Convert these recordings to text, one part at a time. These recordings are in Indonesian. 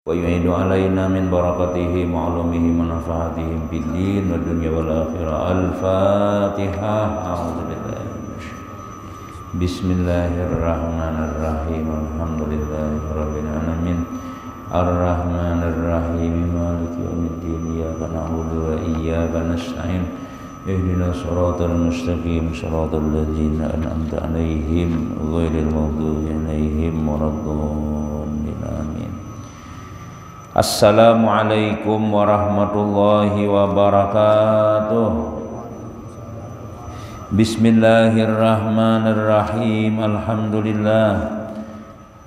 ويعيد علينا من بركاته وعلومه ونفعاتهم في الدين والدنيا والآخرة. الفاتحة. أعوذ بالله بسم الله الرحمن الرحيم. الحمد لله رب العالمين الرحمن الرحيم مالك يوم الدين إياك نعبد وإياك نستعين اهدنا الصراط المستقيم صراط الذين أنعمت عليهم غير المغضوب عليهم ولا الضالين. آمين. Assalamualaikum warahmatullahi wabarakatuh. Bismillahirrahmanirrahim.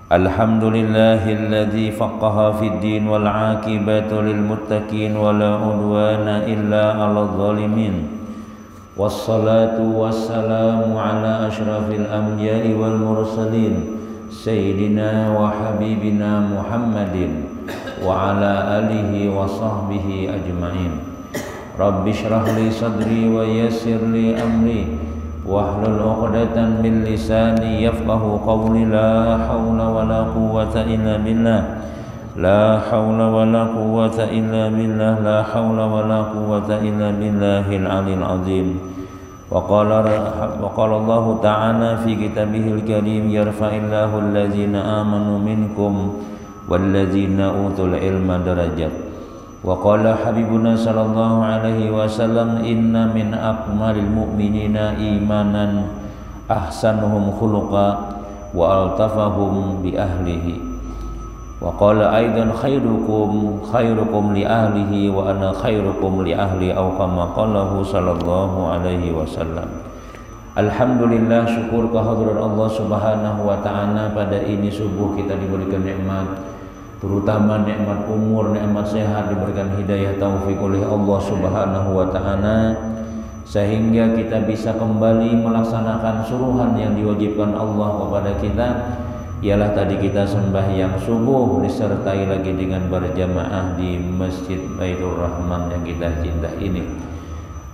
Alhamdulillahilladzi faqaha fid din wal aqibatu lil muttaqin wala udwana illa 'alal zalimin. Wassalatu wassalamu ala asyrafil anbiya'i wal mursalin sayyidina wa habibina Muhammadin wa ala alihi wa sahbihi ajma'in. Rabbi shrah li sadri wa yassir li amri wahlul 'uqdatam min lisani yafqahu qawli. La haula wala quwwata illa billah. La haula wala quwwata illa billah. La haula wala quwwata illa billahil 'aliyyil 'azim. Wa qala Allah ta'ala fi kitabihil karim yarfa'illahu allazina amanu minkum wallazina utul ilma darajat. Wa qala habibuna sallallahu alaihi wasallam inna min akmalil mu'minina imanan ahsanuhum khuluqa wa altafahum bi ahlihi. Wa qala aidan khairukum li ahlihi wa ana khairukum li ahli aw kama qalahu sallallahu alaihi wasallam. Alhamdulillah, syukur kehadirat Allah Subhanahu wa taala. Pada ini subuh kita diberikan nikmat, terutama nikmat umur, nikmat sehat, diberikan hidayah taufik oleh Allah Subhanahu wa taala, sehingga kita bisa kembali melaksanakan suruhan yang diwajibkan Allah kepada kita, ialah tadi kita sembahyang subuh disertai lagi dengan berjamaah di Masjid Baitur Rahman yang kita cinta ini.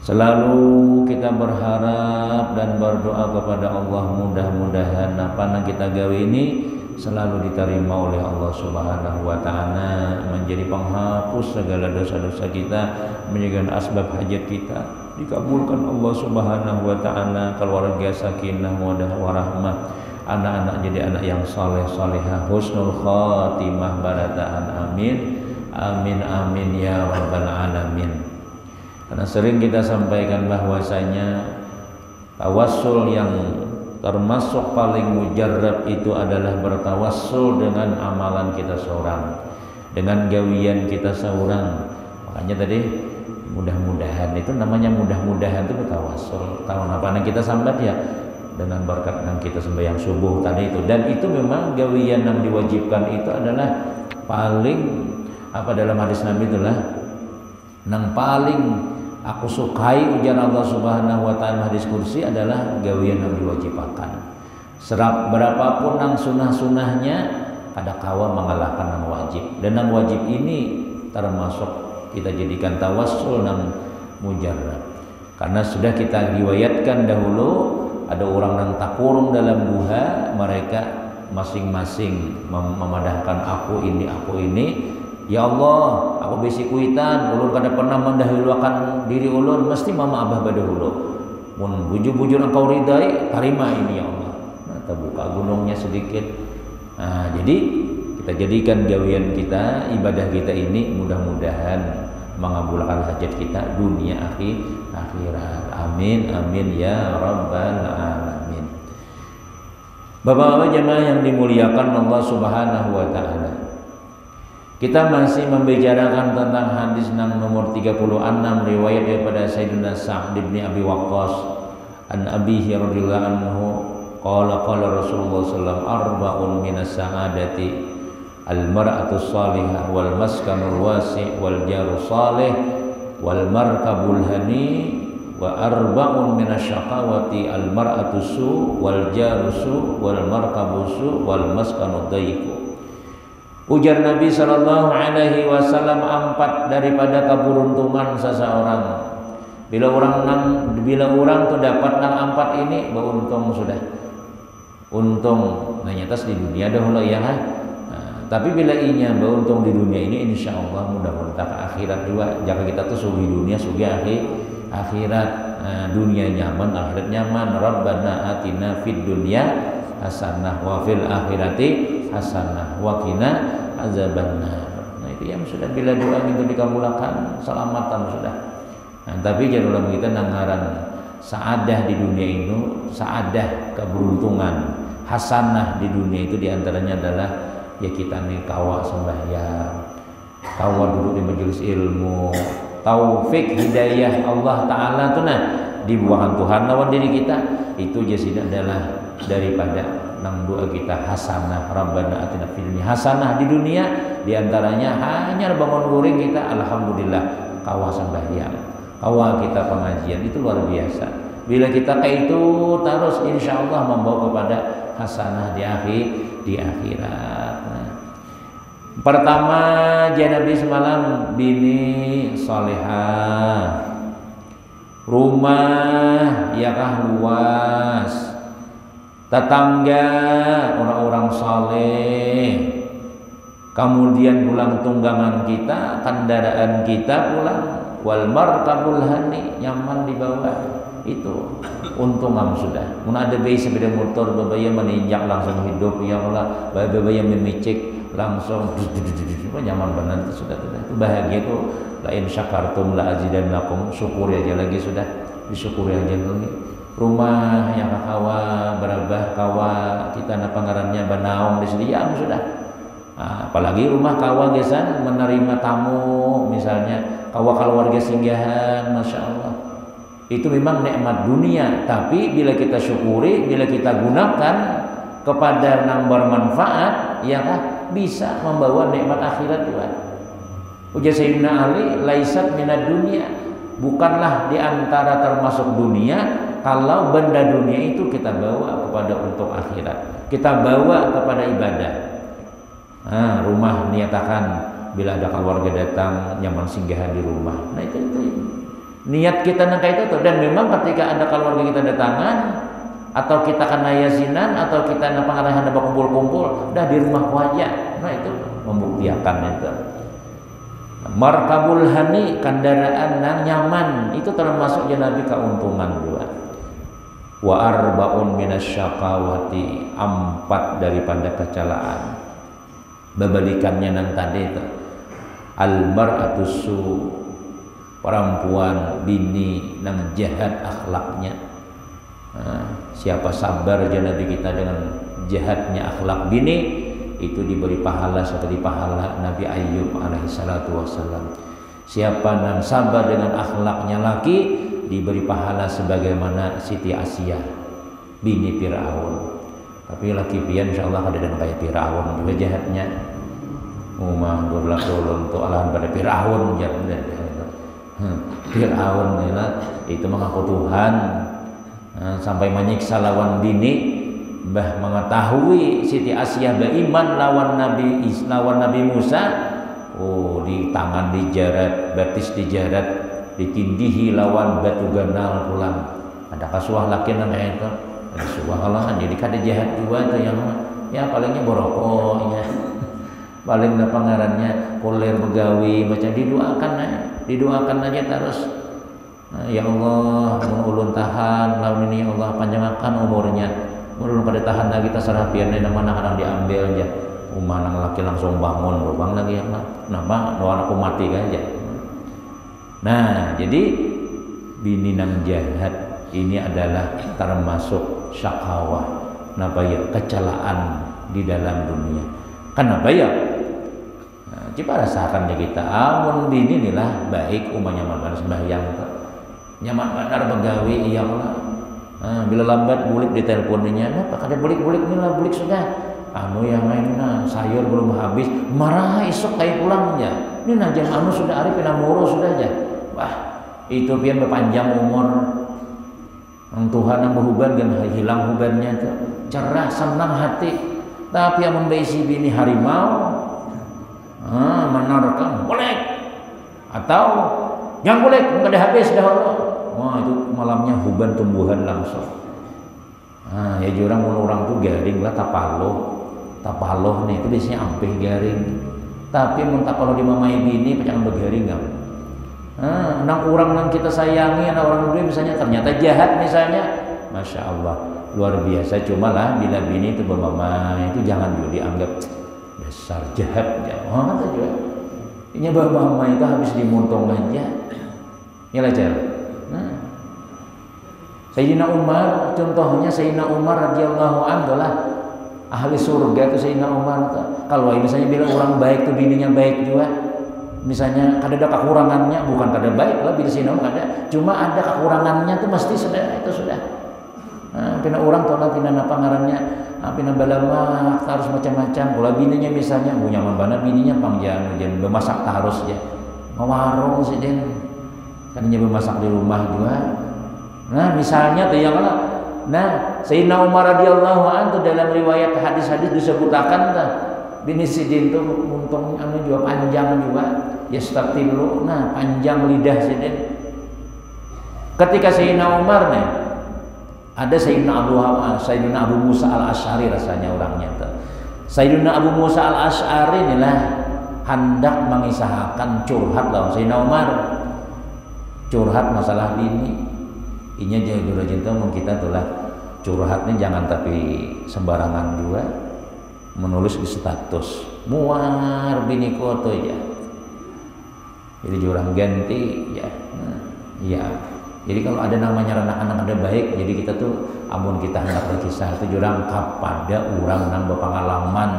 Selalu kita berharap dan berdoa kepada Allah, mudah-mudahan apa yang kita gawe ini selalu diterima oleh Allah Subhanahu wa taala, menjadi penghapus segala dosa-dosa kita, menjadikan asbab hajat kita dikabulkan Allah Subhanahu wa taala, keluarga sakinah mawaddah warahmah, anak-anak jadi anak yang saleh salehah, husnul khatimah barataan. Amin amin amin ya rabbal alamin. Karena sering kita sampaikan bahwasanya tawassul yang termasuk paling mujarrab itu adalah bertawassul dengan amalan kita seorang, dengan gawian kita seorang. Makanya tadi mudah-mudahan itu namanya mudah-mudahan itu bertawassul. Tahun apa yang kita sambat ya dengan berkat yang kita sembahyang subuh tadi itu. Dan itu memang gawian yang diwajibkan itu adalah paling apa dalam hadis Nabi itulah yang paling aku sukai ujar Allah Subhanahu wa taala hadis kursi adalah gawian yang diwajibkan. Serap berapapun nang sunah-sunahnya kada kawa mengalahkan nang wajib. Dan nang wajib ini termasuk kita jadikan tawassul nang mujarrab. Karena sudah kita riwayatkan dahulu ada orang yang takurung dalam duha, mereka masing-masing memadahkan aku ini. Ya Allah, aku besi kuitan, ulun kada pernah mendahulukan diri ulun, mesti mama abah badahulu. Mun bujur-bujur engkau ridai, terima ini ya Allah. Nah, kita buka gunungnya sedikit. Nah, jadi kita jadikan gawian kita, ibadah kita ini mudah-mudahan mengabulkan hajat kita dunia akhirat. Amin amin ya rabbal alamin. Bapak-bapak jemaah yang dimuliakan Allah Subhanahu wa taala, kita masih membicarakan tentang hadis nomor 36 riwayat daripada Sayyidina Sa'd bin Abi Waqqas an abihi radhiyallahu anhu qala Rasulullah sallallahu arba'un minas sa'adati al-mar'atu salihah wal maskanul wasi' wal jaru salih wal markabul hani wa arba'un minasyaqawati al-mar'atu su wal jaru su wal markabu su wal maskanu dayyiq. Ujar Nabi sallallahu alaihi wasallam, 4 daripada keberuntungan seseorang. Bila orang tuh dapat 4 ini beruntung sudah. Untung, nah nyata di dunia dahulu ya. Nah, Tapi bila inya beruntung di dunia ini, insya Allah mudah-mudahan ke akhirat juga. Jangan kita tuh sugi dunia, sugi akhirat. Dunia nyaman, akhirat nyaman. Rabbana atina fid dunya hasanah wa fil akhirati hasanah wa qina azabannar. Nah itu yang sudah bila doa itu dikabulkan, selamatan sudah. Nah, tapi jangan kita nangaran saadah di dunia itu, saadah keberuntungan, hasanah di dunia itu diantaranya adalah ya kita nih kawa sembahyang, kawa duduk di majelis ilmu, taufik hidayah Allah Ta'ala tuh nah dibuahkan Tuhan lawan diri kita, itu jasina adalah daripada nang doa kita hasanah. Rabbana atina fid dunya hasanah di dunia, diantaranya hanya bangun guring kita alhamdulillah kawa sembahyang, kawa kita pengajian, itu luar biasa. Bila kita kayak itu terus insya Allah membawa kepada hasanah di akhirat. Nah, pertama Nabi semalam bini salihah, rumah yakah luas, tetangga orang-orang saleh, kemudian pulang tunggangan kita, kendaraan kita pulang, wal markabul hani, nyaman di bawah. Itu untung kamu sudah. Mun ada bayi sepeda motor babaya meninjak langsung hidup, ya Allah, babaya memicik langsung nyaman benar itu sudah. Itu bahagia itu. La in syakartum la azidannakum, syukuri aja lagi sudah, disyukuri aja lagi. Rumah yang kawa berabah kawa kita na pangarannya banaong disediaan sudah. Nah, apalagi rumah kawa gesan menerima tamu misalnya, kawa keluarga singgahan, masya Allah. Itu memang nikmat dunia, tapi bila kita syukuri, bila kita gunakan kepada yang bermanfaat, ya kan, bisa membawa nikmat akhirat juga. Ujar Sayyidina Ali, laisat minad dunia, bukanlah diantara termasuk dunia kalau benda dunia itu kita bawa kepada untuk akhirat, kita bawa kepada ibadah. Nah, rumah niatakan bila ada keluarga datang nyaman singgahan di rumah. Nah itu. Niat kita nangka itu tuh. Dan memang ketika ada keluarga kita datangan, atau kita kena yazinan, atau kita napangarahan ada kumpul-kumpul, dah di rumah wajah. Nah itu membuktikan itu. Markabul hani, kendaraan yang nyaman, itu termasuk Nabi keuntungan juga. Wa arba'un minasyaqawati, 4 daripada kecelaan. Babalikannya nang tadi itu. Al mar'atus su, perempuan bini nang jahat akhlaknya. Nah, siapa sabar Nabi kita dengan jahatnya akhlak bini, itu diberi pahala seperti pahala Nabi Ayyub alaihissalatu wassalam. Siapa nang sabar dengan akhlaknya laki, diberi pahala sebagaimana Siti Asia bini Firaun. Tapi laki pian insyaallah ada dan kayak Firaun juga jahatnya. Umah berlaku untuk alahan pada Firaun jangan. Fir'aun itu mengaku Tuhan, sampai menyiksa lawan bini, bah mengetahui Siti Asia beriman lawan Nabi Musa. Oh, di tangan dijarat, batis dijarat, ditindihi lawan batu ganal pulang. Ada kasuah laki namanya itu, ada suah Allah, jadi kada jahat juga itu yang ya palingnya borokoknya. Paling pangarannya kulir begawi baca didoakan aja terus. Nah, ya Allah ulun tahan lawan ini, ya Allah panjangkan umurnya, ulun pada tahan lagi terserah pian dan mana-mana diambil aja. Umah nang laki langsung bangun lubang lagi ya Allah, kenapa doa aku mati aja. Nah jadi bini nang jahat ini adalah termasuk syakawah, kenapa ya, kecelaan di dalam dunia. Kenapa ya? Nah, coba rasakan kita, amun bini inilah baik, umahnya nyaman sembahyang, nyaman benar begawi, iya Allah. Nah, bila lambat bulik di teleponnya, apa kada bulik-bulik inilah bulik sudah. Anu yang mainnya sayur belum habis, marah esok kayak pulangnya. Ini najam anu sudah arif pinamuro sudah aja. Wah, itu pian berpanjang umur. Tuhan yang berhuban dan hilang hubannya tuh, cerah senang hati. Tapi yang membaisi bini harimau, menerkam boleh, atau yang boleh nggak ada habis dah Allah. Wah itu malamnya huban tumbuhan langsung. Ya jurang orang tuh garing lah tapalo, tapaloh nih itu biasanya ampih garing. Tapi mun tapaloh di mamai bini pacangan begaring enggak. Nang orang nang kita sayangi, anak orang dulu misalnya ternyata jahat misalnya, masya Allah luar biasa. Cuma lah bila bini itu bermamai itu jangan juga dianggap dasar jahat, jangan saja. Ini bermamai itu habis dimuntung aja, ya lah cel. Sayyidina Umar contohnya, Sayyidina Umar radhiyallahu anhu lah ahli surga itu Sayyidina Umar. Kalau misalnya bila orang baik tuh bininya baik juga. Misalnya ada kekurangannya, bukan kada baik lah bila sinau ada, cuma ada kekurangannya tuh mesti sudah itu sudah. Pina orang tuh lah pina apa ngarannya, pina balamak harus macam-macam. Kalau bininya misalnya nyaman banget bininya pangjang jangan bemasak harus ya. Warung sih den, katanya bemasak di rumah juga. Nah misalnya tuh yang lah. Nah Sayyidina Umar radhiyallahu anhu dalam riwayat hadis-hadis disebutakan tuh bini sidin tuh untung anu juga panjang juga yastatilu, nah panjang lidah sidin. Ketika Sayyidina Umar nih ada Sayyidina Abu Musa al-Asy'ari rasanya orangnya tuh. Sayyidina Abu Musa al-Asy'ari inilah hendak mengisahkan curhat lah Sayyidina Umar, curhat masalah bini. Inya jaga cinta mun kita tuh lah curhatnya jangan tapi sembarangan juga. Menulis di status muar bini koto ya, jadi jurang ganti ya. Ya jadi kalau ada namanya anak-anak ada baik, jadi kita tuh amun kita hendak berkisah itu jurang kepada orang nang berpengalaman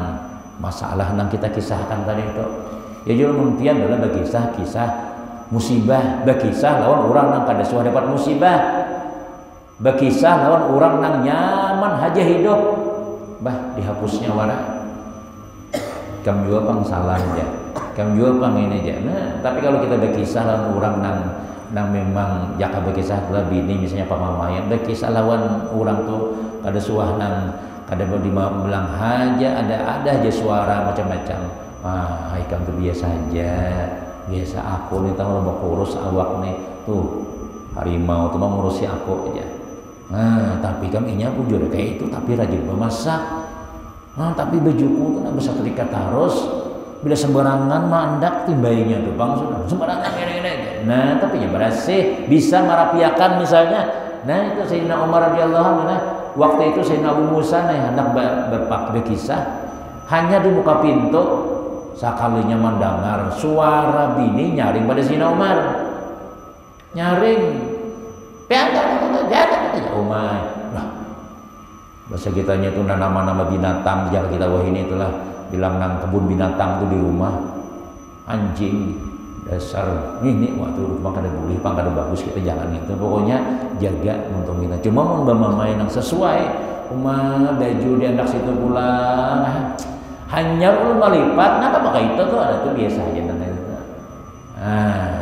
masalah nang kita kisahkan tadi itu ya jurang mungkin adalah berkisah musibah, berkisah lawan orang nang kada suah dapat musibah, berkisah lawan orang nang nyaman aja hidup. Bah dihapusnya warna kamu juga pang salah aja, kamu juga pang ini aja. Nah tapi kalau kita berkisah lawan orang nang memang jaka berkisah lah bini misalnya pamamayan berkisah lawan orang tuh kada suah nang kada bilang aja ada aja suara macam-macam. Ikam tuh biasa aja, biasa aku nih tahu mau kurus awak nih tuh harimau tuh mau ngurusi aku aja. Tapi kan inya pun juga kayak itu, tapi rajin memasak. Tapi bajuku tuh nak bisa terikat harus bila sembarangan mandak timbainya tuh bang sudah sembarangan gini. Nah tapi ya berhasil bisa merapiakan misalnya. Nah itu Sayyidina Umar radhiyallahu anhu. Waktu itu Sayyidina Abu Musa nih hendak berkisah, hanya di muka pintu sekalinya mendengar suara bini nyaring pada Sayyidina Umar, nyaring. Umay, bahasa kitanya itu nama-nama binatang, jangan kita wah ini itulah bilang nang kebun binatang tuh di rumah anjing dasar ini waktu rumah kada boleh pang kada bagus kita jangan itu pokoknya jaga untuk kita cuma mau bermain yang sesuai rumah baju di anak situ pulang hanya ulun melipat kenapa pakai itu tuh ada tuh biasa aja dan itu.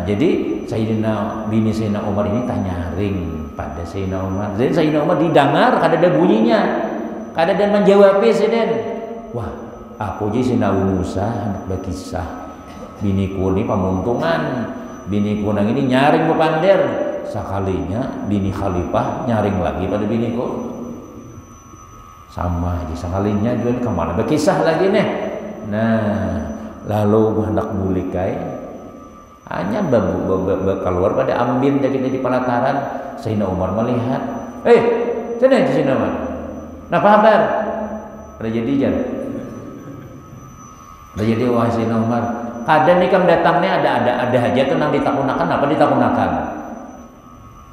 Jadi Sayyidina bini Sayyidina Umar ini tanya ring pada Sayyidina Umar. Jadi Sayyidina Umar didengar kada ada bunyinya, kada ada menjawab presiden. Wah, aku jadi Sayyidina Abu Musa hendak berkisah. Biniku ini pamuntungan, biniku nang ini nyaring bepander. Sekalinya bini khalifah nyaring lagi pada biniku. Sama aja sekalinya juga kemana berkisah lagi nih. Nah, lalu hendak bulikai. Hanya keluar pada ambin dari pelataran. Sayyidina Umar melihat, sini Sayyidina Umar. Napa kabar? Ada jadi jan. Ada jadi wah Sayyidina Umar. Kadang nih kam datangnya ada aja tuh nang ditakunakan apa ditakunakan.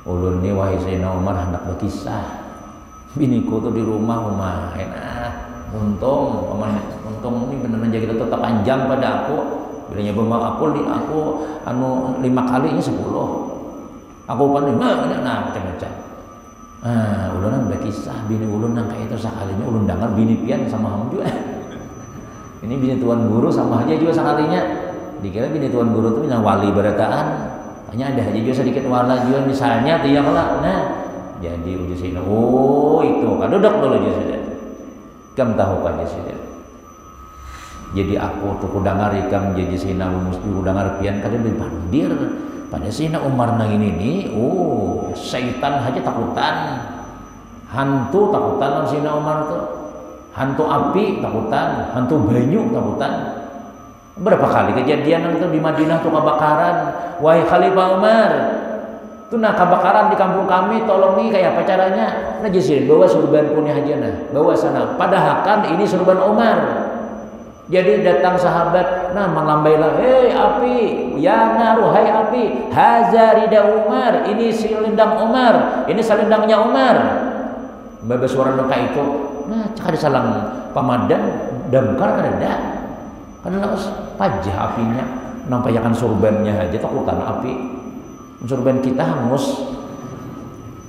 Ulun nih wahai Sayyidina Umar hendak berkisah. Biniku tuh di rumah untung ini benar-benar jadi tetap panjang pada aku. Bilanya bapak aku 5 kali ini 10. Aku pan 5 nah macam-macam. Ulun berkisah bini ulun nang kayak itu sekalinya ulun dengar bini pian sama ham juga. Ini bini tuan guru sama aja juga sekalinya. Dikira bini tuan guru itu bina wali berataan. Hanya ada aja juga sedikit wala juga misalnya tiang lah. Nah, jadi uji sini. Oh, itu kan duduk dulu aja sudah. Kamu tahu kan ya sudah. Jadi aku tuh kudangar ikam jadi Sayyidina Abu Musa kudangar pian kada berpandir pada Sayyidina Umar nang ini syaitan aja takutan hantu takutan Sayyidina Umar tuh hantu api takutan, hantu banyu takutan. Berapa kali kejadian itu di Madinah tuh kebakaran. Wahai Khalifah Umar, tuh nah kebakaran di kampung kami, tolong nih kayak apa caranya? Nah jadi bawa surban punya aja nah, bawa sana. Padahal kan ini surban Umar. Jadi datang sahabat, nah melambailah, hei api, ya naru, hai api, hazarida Umar, ini selendang Umar, ini selendangnya Umar. Babas suara noka itu, nah cak ada salang pamadan, damkar kan ada, karena pajah apinya, nampayakan surbannya aja takutan api, surban kita hangus,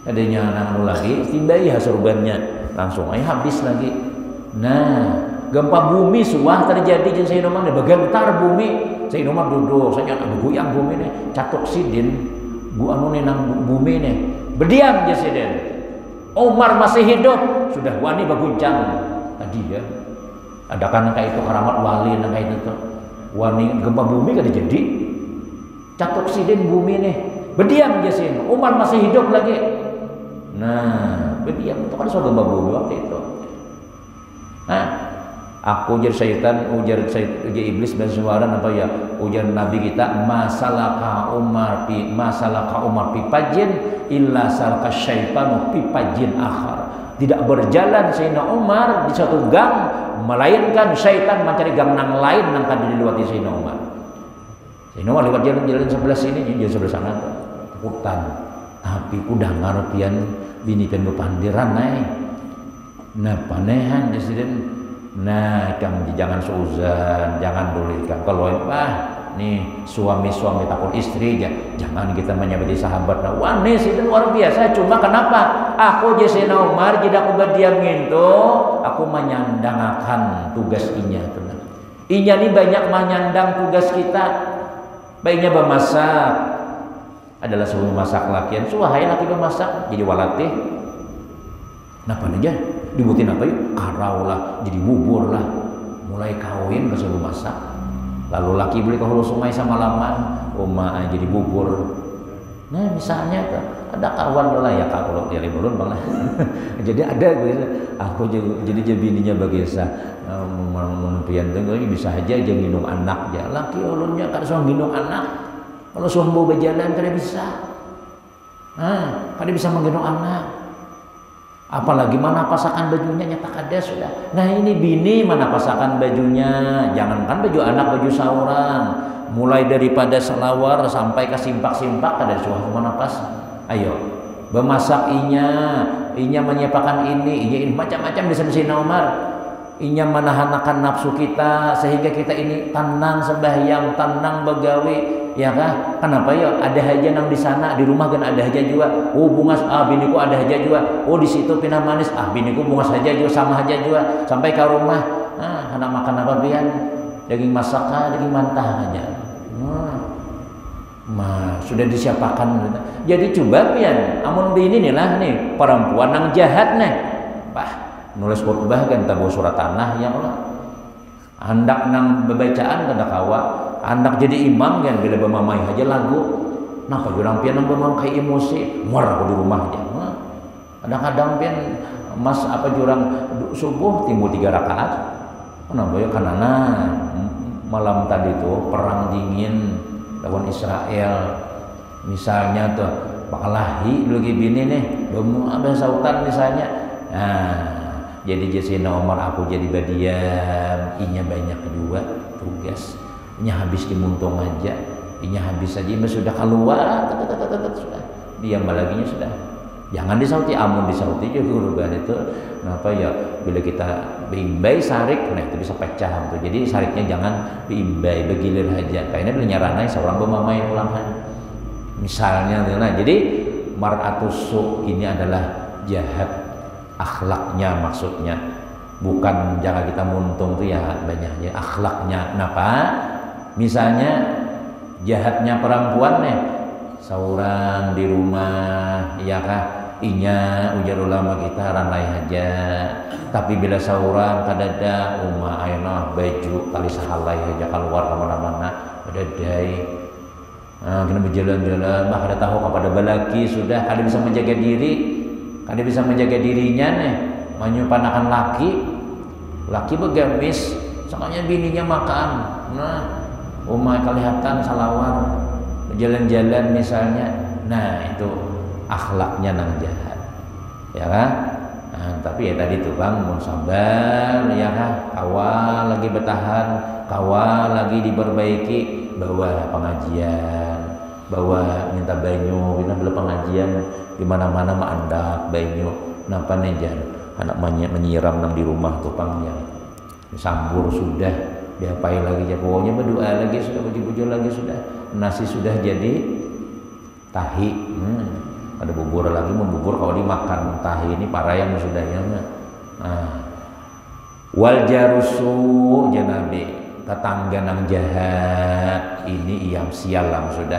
adanya anak lagi, tiba ya surbannya, langsung aja habis lagi. Nah. Gempa bumi suah terjadi jeung Sayyidina Umar bagentar bumi. Sayyidina Umar duduk, saya goyang bumi nih, catok sidin, bu anu nang bumi nih. Berdiam Jasiden. Umar masih hidup, sudah wani baguncang tadi ya. Ada kan kayak itu keramat wali nang kayak itu tuh. Wani gempa bumi kan jadi. Catok sidin bumi nih. Berdiam Jasiden. Umar masih hidup lagi. Nah, berdiam itu kan soal gempa bumi waktu itu. Nah, aku ujar syaitan, ujar iblis dan suara apa ya? Ujar Nabi kita, masalah Umar pi pajin illa salaka syaitanu pi pajin akhar. Tidak berjalan Sayyidina Umar di satu gang, melainkan syaitan mencari gang nang lain nang tadi dilewati Sayyidina Umar. Sayyidina Umar lewat jalan sebelah sini, jalan sebelah sana takutan. Tapi udah ngarepian bini pen bepandiran naik. Nah panehan Presiden. Nah, kamu jangan seuzan, jangan dolikan. Kalau nih suami-suami takut istri, jangan kita menyebut sahabat. Nah, wanis itu luar biasa. Cuma kenapa? Aku Sayyidina Umar tidak aku berdiam gitu. Aku menyandangakan tugas inya. Inya ini banyak menyandang tugas kita. Baiknya bermasak adalah suruh masak lakian. Suahai laki bermasak jadi walatih. Napa aja? Dibutin apa yuk? Karau lah, jadi bubur lah. Mulai kawin kesuruh masak. Lalu laki beli ke hulu sungai sama laman, oma jadi bubur. Nah misalnya tuh, ada kawan lah ya kalau ya liburan malah. Jadi ada aku jadi bininya bagesa menumpian tengok bisa aja minum anak ya. Laki ulunnya kan suang minum anak. Kalau suang bawa berjalan kada bisa. Nah, kada bisa menggendong anak. Apalagi mana pasakan bajunya nyata kada sudah. Nah ini bini mana pasakan bajunya. Jangankan baju anak, baju sauran. Mulai daripada selawar sampai ke simpak-simpak kada suah mana pas. Ayo, bemasak inya menyiapkan ini macam-macam di Sayyidina Umar. Inya menahan nafsu kita sehingga kita ini tenang sembahyang, tenang begawi. Ya kah? Kenapa ya? Ada haja nang di sana, di rumah kan ada haja juga. Oh bungas, biniku ada haja juga. Oh di situ pinang manis, biniku bungas haja juga, sama haja juga. Sampai ke rumah, anak makan apa pian? Daging masak, daging mantah aja. Sudah disiapakan. Jadi coba pian, amun bini nih lah nih perempuan nang jahat nih. Nulis khutbah kan tabu surat tanah ya Allah. Hendak nang bebacaan kada kawa. Anak jadi imam kan bila bermamai aja lagu. Napa jurang pian nang bermamai kayak emosi. Muar aku di rumah aja. Kadang-kadang pian mas apa jurang subuh timbul 3 rakaat. Kenapa ya kanana malam tadi tuh perang dingin lawan Israel. Misalnya tuh pakalahi lagi bini nih, domo abah sautan misalnya. Nah, jadi Sayyidina Umar aku jadi badiam, inya banyak kedua tugas. Inya habis dimuntung aja, inya habis saja, inya sudah keluar, sudah diam laginya sudah. Jangan disauti, amun disauti juga uruban itu. Kenapa ya? Bila kita beimbai sarik, nah itu bisa pecah tuh. Jadi sariknya jangan beimbai, begilir aja. Kayaknya bila nyaranai seorang bermamai ulangan. Misalnya, nah jadi mar'atus su ini adalah jahat. Akhlaknya maksudnya bukan jangan kita muntung tuh ya banyaknya akhlaknya. Kenapa? Misalnya jahatnya perempuan nih seorang di rumah ya kah inya ujar ulama kita ranai aja. Tapi bila seorang kadada ayana baju tali sahalai aja keluar kemana-mana kadadai. Kena berjalan-jalan maka ada tahu kepada balaki sudah kada bisa menjaga diri. Kada bisa menjaga dirinya nih, menyumpanakan laki, laki begamis soalnya bininya makan. Nah umah kelihatan salawar jalan-jalan misalnya. Nah itu akhlaknya nang jahat ya kan. Nah, tapi ya tadi tuh bang mau sabar ya kan, kawal lagi bertahan, kawal lagi diperbaiki, bawa pengajian, bawa minta banyu, kita belum pengajian di mana-mana mah andak banyu, napa nih anak menyiram nang di rumah tuh pangnya, sambur sudah, diapain lagi ya, pokoknya berdoa lagi sudah, puji-puji lagi sudah, nasi sudah jadi tahi, ada bubur lagi, membubur kalau dimakan tahi ini para yang sudah ya. Nah, wal jarusu janabi tetangga nang jahat ini iyam sialam sudah.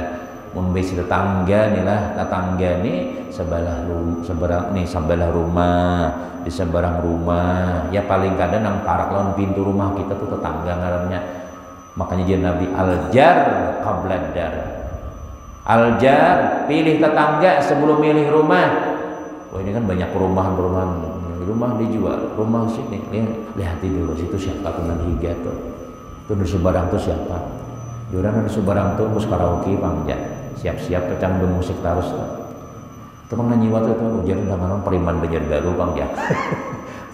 Mun besi tetangga nih lah, tetangga nih sebelah rumah, di seberang rumah ya paling kadang nang parak lawan pintu rumah kita tuh tetangga ngarannya. Makanya dia Nabi aljar qabladar, aljar pilih tetangga sebelum milih rumah. Wah ini kan banyak perumahan rumah dijual, rumah sini lihat dulu situ siapa tuh nan higa tuh di seberang tuh siapa, diorang di seberang tuh mus karaoke pangja siap-siap pecang bermusik terus tuh menyanyi waktu itu ujar dengan periman bejar baru pangja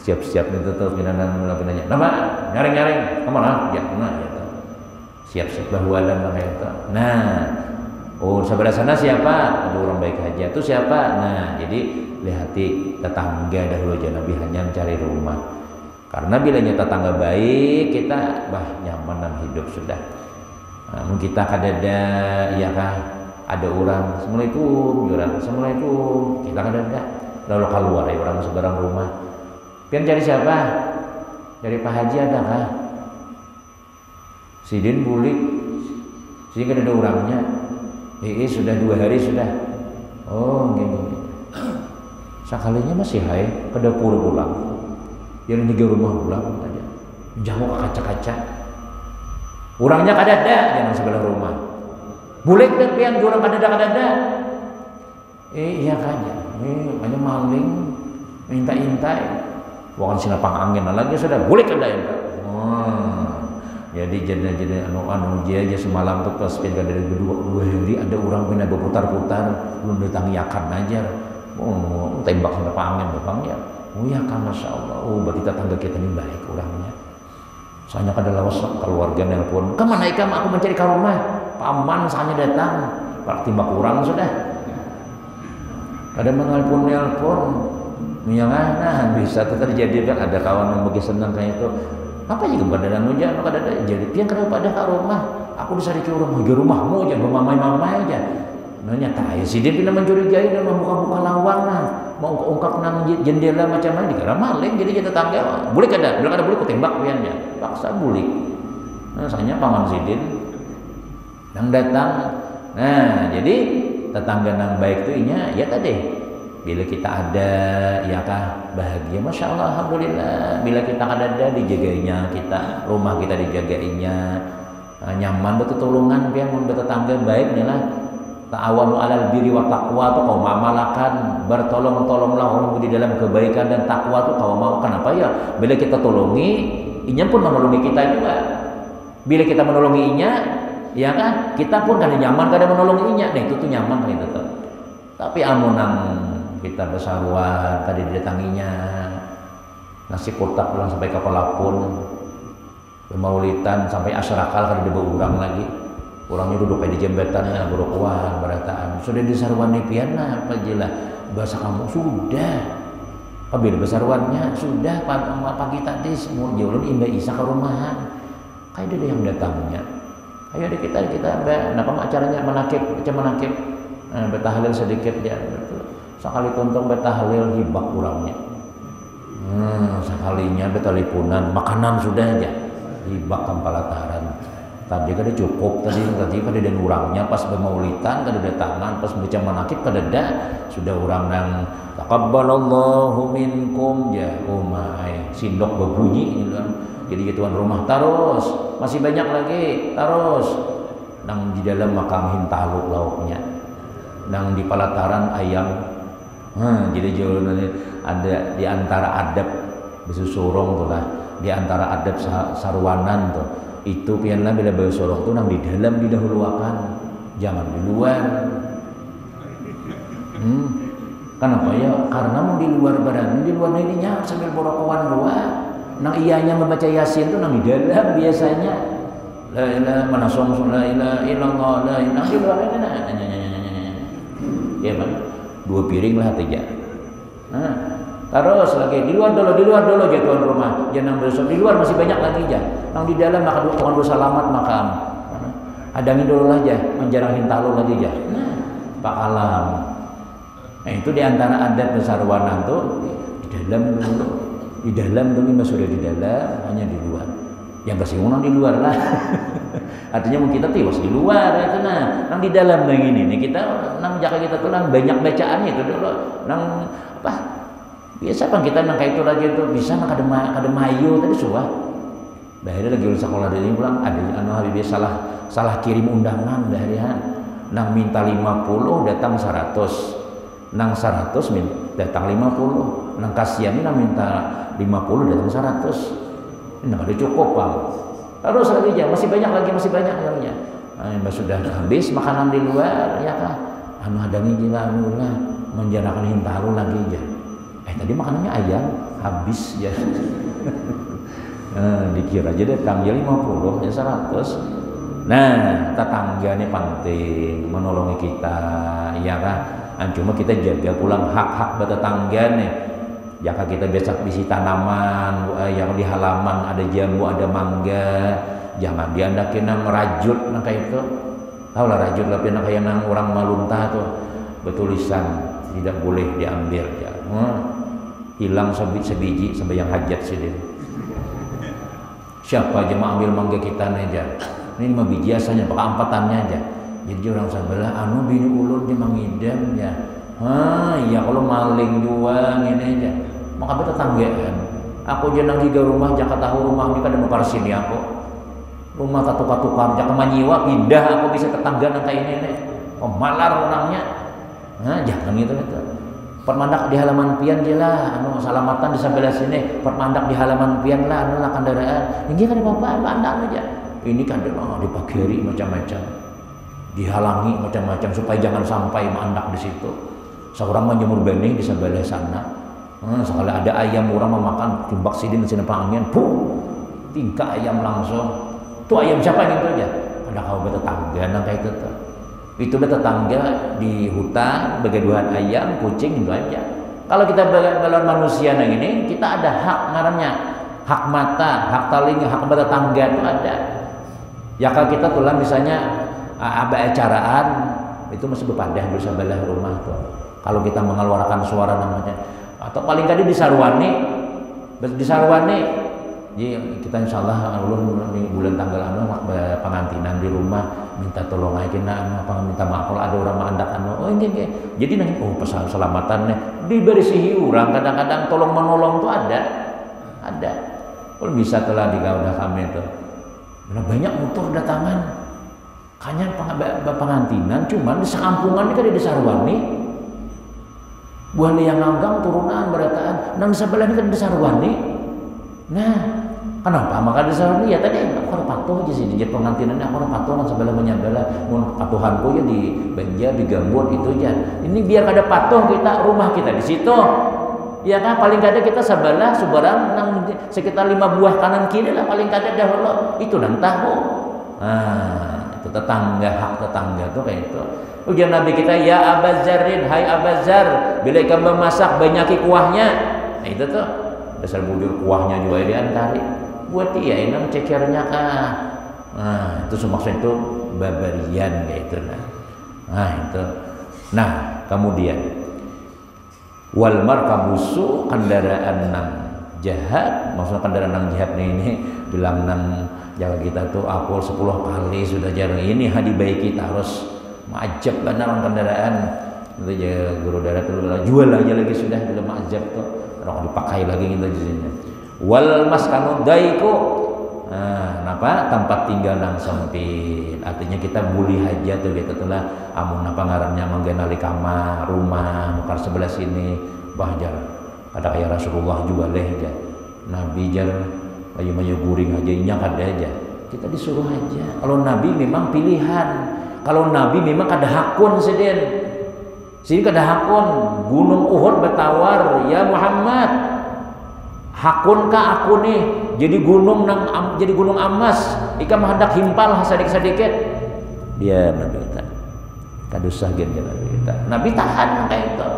siap-siap itu tuh pinanan nanya nama nyaring kemana ya nah ya tuh siap-siap bahualan lah itu. Nah oh sebelah sana siapa, ada orang baik aja tuh siapa. Nah jadi lihati tetangga dahulu aja Nabi hanya mencari rumah, karena bilanya tetangga baik kita nyaman dalam hidup sudah. Namun kita kadada ya kah ada orang assalamualaikum kita kadada lalu keluar ya orang seberang rumah pian cari siapa, cari Pak Haji ada kah, sidin bulik sehingga ada orangnya. Sudah 2 hari sudah. Oh gini. Sekalinya masih hai ke dapur pulang. Yang 3 rumah pulang aja. Jauh ke kaca-kaca. Orangnya kadada yang sebelah rumah. Boleh deh pian orang kadada. Iya kaja. Banyak maling minta-intai. Bukan sinapang angin lagi sudah. Boleh kada ya. Jadi anu aja semalam tuh pas pindah dari 2 hari ada orang pindah berputar-putar belum ditangiakan aja. Tembak sama angin bapaknya. Oh ya kan masya Allah. Oh berarti tetangga kita ini baik orangnya. Soalnya kada lawas keluarga nelpon. Kemana ikam aku mencari ke rumah. Paman soalnya datang. Pak timbak kurang sudah. Kada menelpon. Nah bisa terjadi kan ada kawan yang begitu senang kayak itu. Apa juga badan hujan kada ada jadi pian kada pada ke rumah. Aku disari ke rumah, ke rumahmu aja mamai aja. Nanya tahu si dia pindah mencurigai dan membuka-buka lawang nah. Mau ungkap nang jendela macam mana dikira maling jadi kita tetangga. Boleh kada? Bila kada boleh ku tembak piannya. Paksa boleh. Nah, soalnya paman sidin nang datang. Nah, jadi tetangga nang baik tuh inya ya tadi. Bila kita ada, ya kah bahagia, masya Allah, alhamdulillah. Bila kita ada dijagainya kita, rumah kita dijagainya, nyaman betul tolongan, pian bertetangga baik nih lah. Ta'awanu alal birri wa taqwa tuh kau amalakan, bertolong-tolonglah orang di dalam kebaikan dan takwa tuh kau mau. Kenapa ya? Bila kita tolongi, inya pun menolongi kita juga. Bila kita menolongi inya, ya kah kita pun kada nyaman kada menolongi inya. Nah itu tuh nyaman gitu tuh. Tapi amunang kita besaruan tadi didatanginya nasi kotak pulang sampai ke pelapun maulitan sampai asyarakal kan dibawa orang lagi orangnya duduk di jembatannya berokuan berataan sudah disaruan nih piana apa jelah bahasa kamu sudah apabila besaruannya sudah pagi tadi semua jauh indah isa ke rumahan kayak ada yang datangnya ayo deh kita kenapa acaranya menakib bertahlil sedikit ya sekali tonton betahlil hibak kurangnya sekalinya betalipunan makanan sudah aja hibak kampalataran tadi kada cukup tadi kada dan urangnya pas bermaulitan kada datangan pas baca manakib kada ada sudah urang nang taqabbalallahu minkum ya umai sindok berbunyi ini kan jadi tuan rumah terus masih banyak lagi terus nang di dalam makam hintalu lauknya nang di palataran ayam. Jadi jauh ada di antara adab besusurong tuh lah di antara adab sarwanan tuh itu pianlah bila bawa sorok tuh nang di dalam didahuluakan, jangan di luar. Kenapa ya? Karena mau di luar barang, di luar ininya sambil borokowan doa. Nang iyanya membaca Yasin tuh nang di dalam biasanya. La ilaha mana song la ilaha illallah la ilaha di luar ini ya Bang. 2 piring lah aja. Terus lagi di luar dulu aja tuan rumah. Jangan besok di luar masih banyak lagi aja. Nang di dalam maka tuan salamat makam. Adangin dulu aja, menjarangin talu lagi aja. Pak alam. Nah itu diantara adat besarwanan tuh di dalam dulu, di dalam tuh mas sudah di dalam, hanya di luar. Yang kasih unang di luar lah. Artinya mau kita tiwas di luar itu nah, nang di dalam yang ini nih kita nang jaka kita tuh nang banyak bacaan itu dulu, nang apa? Biasa kan kita nang kayak itu lagi tuh bisa nang kademayu tadi suah. Bahaya lagi ulah sekolah dari pulang ada anu Habibie salah kirim undangan daharian. Nang minta 50 datang 100. Nang 100 datang 50. Nang kasihan nang minta 50 datang 100. Ini ada cukup Pak. Terus lagi aja masih banyak lagi ya. Nah, sudah habis makanan di luar ya kah? Anu hadangi jila anu lah menjarakan hintaru lagi aja. Tadi makanannya ayam habis ya. Dikira aja deh tanggal 50 ya 100. Nah, tetangga ini penting menolongi kita ya kan. Cuma kita jaga pulang hak-hak tetangga nih. Jika kita biasa bisi tanaman yang di halaman ada jambu, ada mangga, jangan diandakin merajut nah kayak itu. Tahu lah rajut lah kayak nang orang Malunta tuh bertulisan tidak boleh diambil ya. Hilang sebiji sampai yang hajat sih dia. Siapa aja mau ambil mangga kita aja. Ini 5 biji asalnya pakai ampatannya aja. Jadi orang sebelah anu bini ulun dia mangidam ya. Iya kalau maling juang ini aja. Maka tetangga kan. Aku jenang 3 rumah jaka tahu rumah ini kan ada sini aku. Rumah tukar jaka manyiwa pindah aku bisa tetangga nang kayak ini. Pemalar orangnya. Jangan gitu. Permandak di halaman pian je lah, anu salamatan di sebelah sini, permandak di halaman pian lah, anu lah kendaraan. Ini kan apa pandang aja. Ini kan dipagari macam-macam. Dihalangi macam-macam supaya jangan sampai mandak di situ. Seorang menjemur benih di sebelah sana. Sekali ada ayam orang memakan timbak sidin di sini angin, tingkah ayam langsung. Tuh ayam siapa yang itu aja? Ada kau tetangga nang kayak gitu. Itu tetangga di hutan begaduhan ayam, kucing itu aja. Kalau kita balon manusia yang ini, kita ada hak ngarannya, hak mata, hak telinga, hak tetangga itu ada. Ya kalau kita tulang misalnya acaraan itu mesti berpadah di sebelah rumah tuh. Kalau kita mengeluarkan suara namanya, atau paling kali di sarwani, jadi kita insya Allah ulun bulan tanggal anu pengantinan di rumah minta tolong aja minta maaf kalau ada orang mandak ini. Jadi nanti pesan selamatan nih dibersihi orang kadang-kadang tolong menolong tuh ada. Kalau bisa telah digaudah kami itu. Banyak motor datangan. Kanya pengantinan cuman di sekampungan ini kan di sarwani. Buah yang nganggang turunan berataan nang sebelah ini kan di sarwani. Nah, kenapa? Maka di sarwani ya tadi aku patuh aja sih di pengantinan aku patuh nang sebelah menyabelah mun patuhanku ya di Banja di Gambut itu aja. Ini biar ada patuh kita rumah kita di situ. Ya kan paling kada kita sebelah sebarang nang sekitar 5 buah kanan kiri lah paling kada dahulu itu nang tahu. Itu tetangga hak tetangga tuh kayak itu. Ujian Nabi kita ya Abazarin, hai Abazar, bila kamu masak banyaki kuahnya. Nah itu tuh dasar bujur kuahnya juga diantari. Buat dia ini cekernya kah. Nah itu maksudnya itu babarian kayak itu nah itu. Nah kemudian wal markabusu kendaraan nang jahat, maksudnya kendaraan nang jahat ini bilang nang jaga kita tuh apol 10 kali sudah jarang ini hadi baik kita harus majab benar kendaraan itu jaga guru darat tuh jual aja lagi sudah belum majab tuh orang dipakai lagi gitu di sini. Wal maskanu daiku, kenapa tempat tinggal nang sempit, artinya kita bulih aja tuh gitu telah amun apa ngarannya menggenali kamar rumah bukan sebelah sini bahjar ada kayak Rasulullah juga leh aja Nabi jar mayu guring aja inyak ada aja. Kita disuruh aja. Kalau Nabi memang pilihan. Kalau Nabi memang kada hakun seden. Sini kada hakun. Gunung Uhud bertawar, ya Muhammad, hakun ka aku nih jadi gunung emas. Ika hendak himpal sedikit. Dia Nabi kita. Kadusah gitu Nabi kita. Nabi tahan kayak itu.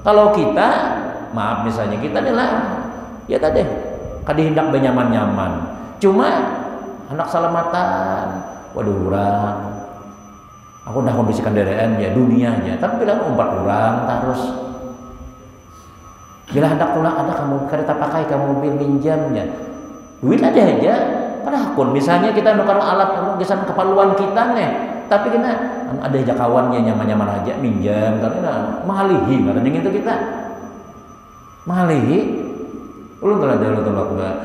Kalau kita, maaf misalnya kita adalah ya tadi kadi hendak benyaman-nyaman. Cuma anak salamatan, waduh urang. Aku dah kondisikan dereen ya dunianya, tapi bilang 4 orang terus. Bila hendak tulang ada kamu kereta pakai kamu mobil minjamnya. Duit aja. Pada akun misalnya kita nukar alat gesan keperluan kita nih, tapi kena ada aja kawannya nyaman-nyaman aja minjam karena mengalihi karena itu kita mengalihi. Ulun telah enggak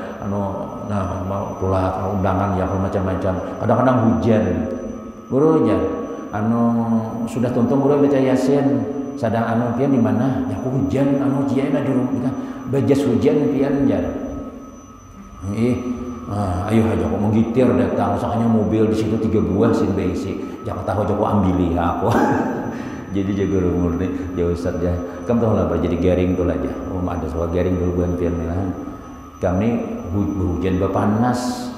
mau tulak undangan ya macam-macam. Kadang-kadang hujan. Gurunya sudah tuntung guru baca Yasin sadang pian di mana? Ya aku hujan ciana di rumah. Bejas hujan pian jar. Ayo aja aku menggitir datang soalnya mobil di situ 3 buah sin besi. Jangan tahu aja aku ambili aku. Jadi jaga umur nih ya Ustaz ya. Kamu tahu lah jadi garing tuh aja. Ada soal garing dulu buan pian milah. Kami hujan berpanas.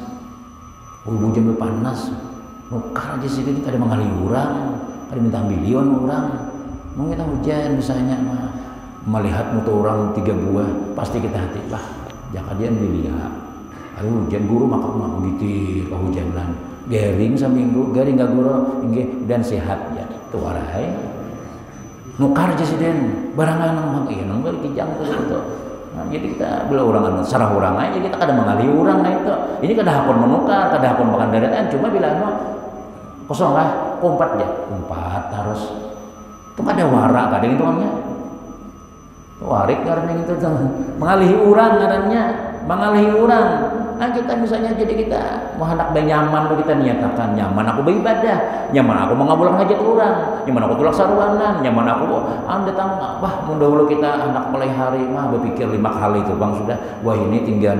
Hujan berpanas. Nukar aja sih kita ada mengalih orang, ada minta milion orang. Mau kita hujan misalnya melihat motor orang 3 buah, pasti kita hati bah. Jangan dia dilihat. Aduh hujan guru maka mau gitu kehujanan. Garing seminggu, garing gak guru, dan sehat ya. Tuh warai. Nukar aja sih den, barangan nang iya nang kijang tuh. Nah, jadi kita bila orang sarah orang aja kita kada mengalih orang itu. Ini kada hakun menukar, kada hakun makan daratan, cuma bila kosong lah, umpat harus. Itu ada warak kada itu namanya. Warik karena itu mengalihi orang ngarannya, mengalihi orang. Nah kita misalnya jadi kita mau hendak nyaman kita niatakan nyaman aku beribadah, nyaman aku mengabulkan hajat orang, nyaman aku tulak saruanan, nyaman aku datang mun dahulu kita hendak mulai hari berpikir 5 kali itu bang sudah wah ini tinggal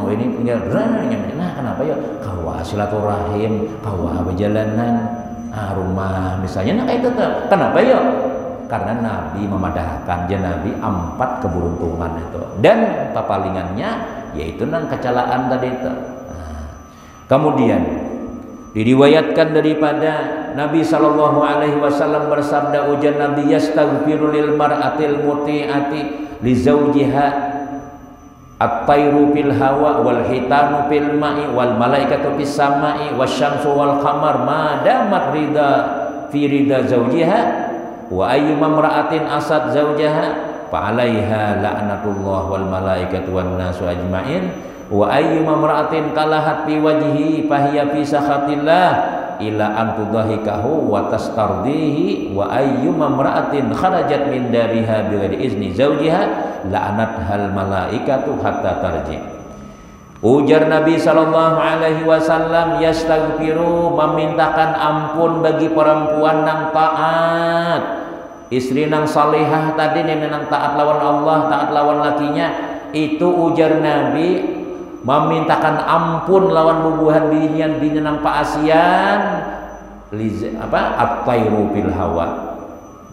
wah ini tinggal nah kenapa ya kawa silaturahim kawa berjalanan rumah misalnya kayak itu tuh kenapa ya karena Nabi memadahkan Nabi 4 keberuntungan itu dan papalingannya yaitu nang kecalaan tadi itu. Kemudian diriwayatkan daripada Nabi SAW bersabda ujar Nabi yastaghfiru lil mar'atil muti'ati li zawjiha at-tayru fil hawa wal hitanu fil ma'i wal malaikatu fis sama'i wasyamsu wal qamar ma damat ridha fi ridha zawjiha wa ayyuma mar'atin asad zawjaha fa 'alaiha la'natullah wal malaikatu wan nasu ajmain wa ayyuma mar'atin kalahat fi wajhi fa hiya fi sakhatillah ila an tudahikahu wa tastardihi wa ayyuma mar'atin kharajat min dariha bighairi izni zawjiha la'nathal malaikatu hatta tarji. Ujar Nabi sallallahu alaihi wasallam yastaghfiru memintakan ampun bagi perempuan nang taat, istri nang salihah tadi nang taat lawan Allah, taat lawan lakinya itu ujar Nabi memintakan ampun lawan bubuhan binian nang paasian at-tayru fil hawa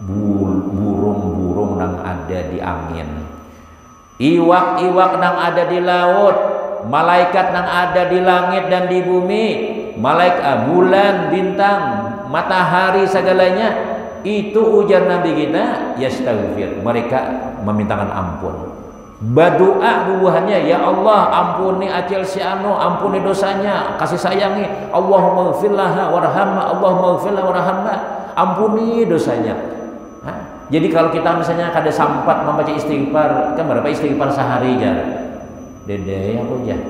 burung-burung nang ada di angin, iwak-iwak nang ada di laut, malaikat nang ada di langit dan di bumi, malaikat bulan, bintang, matahari segalanya itu ujar Nabi kita yastaghfir mereka memintakan ampun berdoa bubuhannya ya Allah ampuni acil si anu ampuni dosanya kasih sayangi Allahumma ighfirlaha warhamha Allahumma ighfirlaha warhamha ampuni dosanya. Jadi kalau kita misalnya kada sempat membaca istighfar kan berapa istighfar sehari ya dede aku aja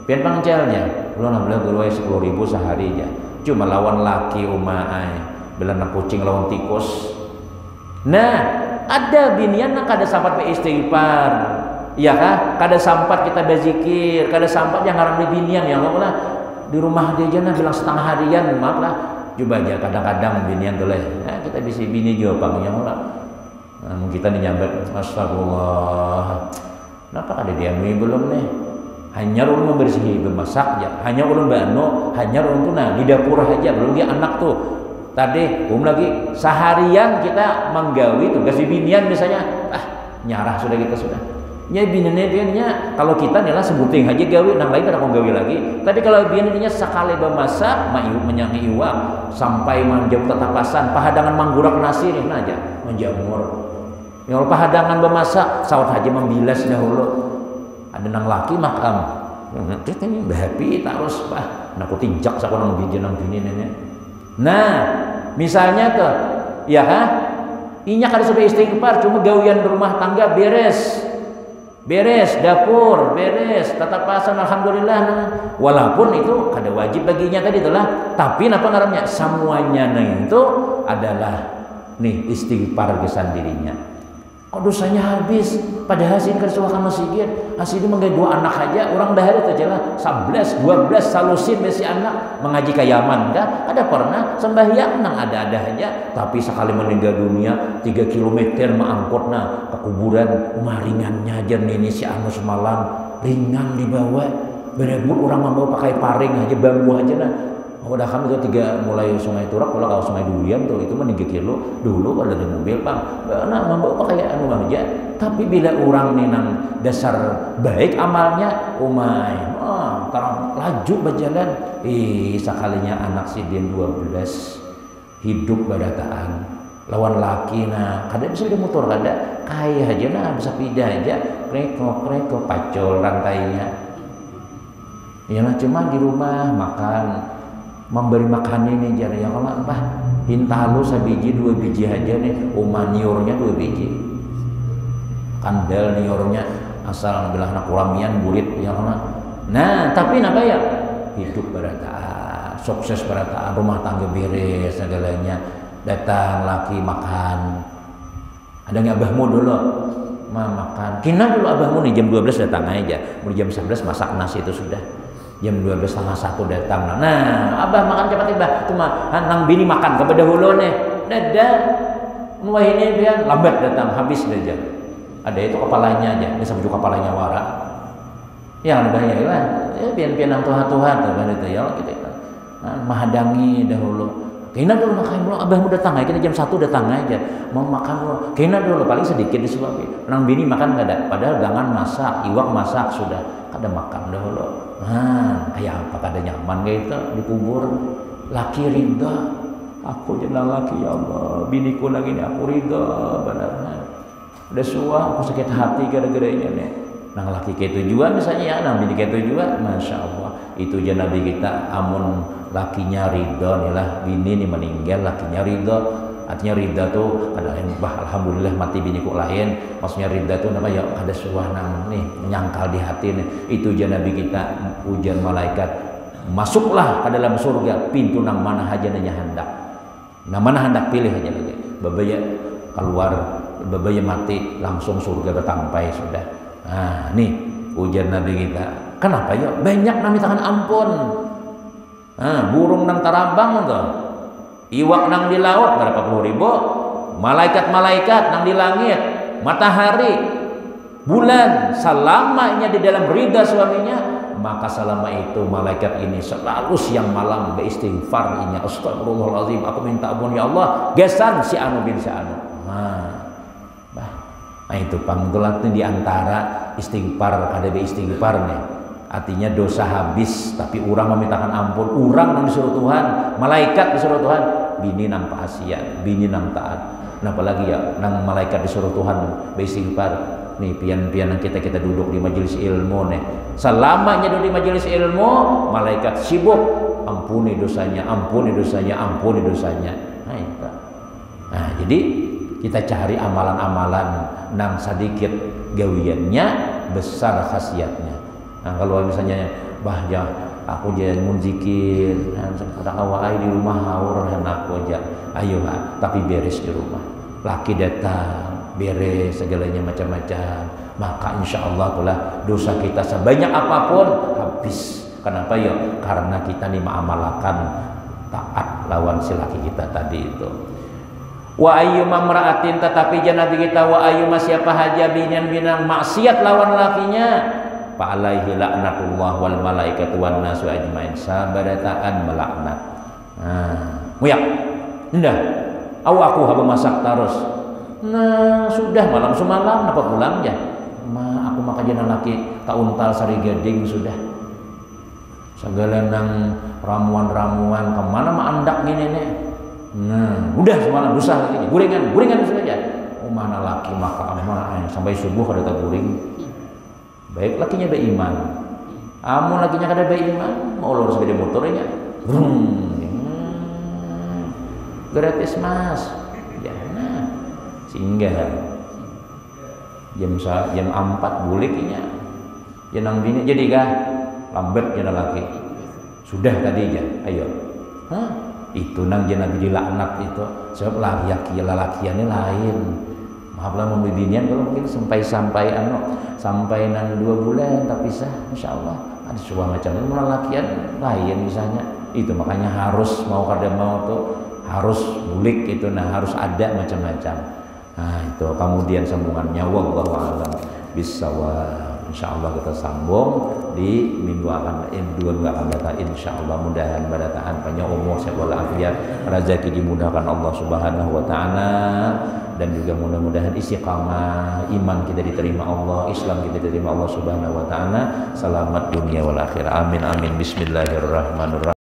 pian pangcelnya ulun alhamdulillah guru 10.000 sehari aja cuma lawan laki umaai belana kucing lawan tikus. Nah, ada binian nak kada sampat beristighfar. Iya kah? Kada sampat kita berzikir, kada sampat yang ngarang di binian ya Allah lah. Di rumah dia aja nah bilang setengah harian, maaf lah. Coba aja kadang-kadang binian tuh lah. Nah, kita bisa bini jawab ya Allah. Nah, kita dinyambat astagfirullah. Kenapa kada diamui belum nih? hanya ulun membersihi bemasak ya, hanya ulun bano, hanya ulun tuh nah di dapur aja, belum dia anak tuh tadi lagi seharian kita menggawi tugas di binian misalnya, nyarah sudah kita sudah nya biniannya kalau kita nih lah sebuting aja gawi nang lain tidak mau gawi lagi, tapi kalau biniannya sekali bemasak menyangi iwak sampai menjauh tatapasan pahadangan manggurak nasi nih aja menjamur ya pahadangan bemasak sawat aja membilas dahulu. Ada nang laki makam kita ini happy terus aku tinjak saku nang biji nang bini nenek. Nah misalnya tuh ya kan inyak ada sudah istighfar cuma gawian rumah tangga beres dapur beres tatapasan alhamdulillah walaupun itu kada wajib baginya tadi itulah, tapi apa ngarannya semuanya itu adalah nih istighfar kesan dirinya. Oh dosanya habis padahal sih kan suaka masjid asli menggawe 2 anak aja orang dahar itu aja lah 11 12 salusin besi anak mengaji kayaman kan ada pernah sembahyang nang ada aja, tapi sekali meninggal dunia 3 km maangkotna ke kuburan maringannya aja ini si anu semalam ringan dibawa berebut orang membawa pakai paring aja bambu aja nah. Udah kami itu 3 mulai Sungai Turak kalau Sungai Durian tuh itu mah 3 kilo dulu kalau ada mobil Bang nah membawa pakai anu aja, tapi bila orang nih nang dasar baik amalnya umay tarang laju berjalan sekalinya anak si dia 12 hidup badataan lawan laki nah kada bisa dimutur kada kaya aja nah bisa pindah aja kreko pacol rantainya ya cuma di rumah makan memberi makan ini jadi ya kalau hintalu sabiji 2 biji aja nih niurnya 2 biji kandel niurnya asal bilang anak kuramian burit ya nah tapi apa ya hidup berataan sukses berataan rumah tangga beres segalanya datang laki makan ada nggak abahmu dulu makan kina dulu abahmu nih jam 12 datang aja mulai jam 11 masak nasi itu sudah jam 12:30 datang. Nah, abah makan cepat abah. Cuma nang bini makan kepada hulu nih. Dadah. Wah ini dia lambat datang, habis aja. Ada itu kepalanya aja, bisa bujuk kepalanya wara. Yang ada ya lah. Ya pian-pian nang tuha-tuha tuh kan itu ya kita itu. Nah, mahadangi dahulu. Kena dulu makan dulu, abah mau datang aja, kita jam 1 datang aja. Mau makan dulu. Kena dulu paling sedikit disuapi. Nang bini makan enggak ada. Padahal gangan masak, iwak masak sudah. Kada makan dahulu. Nah, kayak apa kada nyaman kayak itu dikubur. Laki ridha. Aku jenang laki ya Allah. Biniku lagi ini aku ridha benar. Udah suah aku sakit hati gara-gara ini nih. Nang laki kayak tujuan misalnya ya, nang bini kayak tujuan, masya Allah. Itu aja Nabi kita amun lakinya ridha nih lah bini nih meninggal lakinya ridha. Artinya ridha tuh ada yang alhamdulillah mati biniku lain. Maksudnya ridha tuh apa ya ada suah nang nih menyangkal di hati nih. Itu aja Nabi kita ujian malaikat masuklah ke dalam surga pintu nang mana aja nanya hendak. Nang mana hendak pilih aja lagi. Babaya keluar, babaya mati langsung surga bertampai sudah. Nah, nih ujian Nabi kita. Kenapa ya? Banyak nami tangan ampun. Nah, burung nang tarabang tuh. Iwak nang di laut berapa puluh ribu, malaikat-malaikat nang di langit, matahari, bulan, selamanya di dalam ridha suaminya, maka selama itu malaikat ini selalu siang malam beristighfar ini astagfirullahalazim aku minta ampun ya Allah gesan si anu bin si anu. Nah itu panggelatnya di antara istighfar kada istighfar nih. Artinya dosa habis tapi orang memintakan ampun, orang yang disuruh Tuhan, malaikat disuruh Tuhan, bini nang paasian, bini nang taat. Nah apalagi ya nang malaikat disuruh Tuhan beristighfar. Nih pian-pian kita duduk di majelis ilmu nih. Selamanya duduk di majelis ilmu, malaikat sibuk ampuni dosanya, ampuni dosanya, ampuni dosanya. Nah itu. Nah jadi kita cari amalan-amalan nang sedikit gawiannya besar khasiatnya. Nah kalau misalnya bahja aku jangan munzikir, sedang awai di rumah haur aku aja, ayo tapi beres di rumah. Laki datang beres segalanya macam-macam, maka insya Allah itulah dosa kita sebanyak apapun habis. Kenapa ya? Karena kita nih mengamalkan taat lawan si laki kita tadi itu. Wa ayyuma mra'atin tetapi Nabi kita wa ayyuma siapa haja binang maksiat lawan lakinya fa alaihi laknatullah wal malaikatu wan nasu ajmain, sabarataan melaknat. Muyak indah aku haba masak terus. Nah sudah malam semalam apa pulang ya aku maka jana laki kauntal sari gading sudah segala nang ramuan-ramuan kemana mah andak gini nih. Nah udah semalam dosa lagi guringan saja. Mana laki maka sampai subuh kada tak guring. Baik lakinya ada iman. Amun lakinya kada ada iman, mau lurus sepeda motornya. Gratis mas. Ya nah. Singgah jam 4 buliknya. Ya nang bini jadi kah lambat jana laki. Sudah tadi aja. Ayo. Itu nang jana dilaknat itu. Sebab laki-lakiannya lain. Maaflah membidinian kalau mungkin sampai nang 2 bulan tapi sah insyaallah ada sebuah macam lelakian lain misalnya itu makanya harus mau kada mau tuh harus bulik itu harus ada macam-macam. Nah itu kemudian sambungannya wallahu a'lam bissawab. Insyaallah kita sambung di minggu akan datang insyaallah. Mudahan badataan panjang umur sehat walafiat, rezeki dimudahkan Allah Subhanahu wa taala, dan juga mudah-mudahan istiqamah iman kita diterima Allah, Islam kita diterima Allah Subhanahu wa taala, selamat dunia wal akhirah. Amin amin. Bismillahirrahmanirrahim.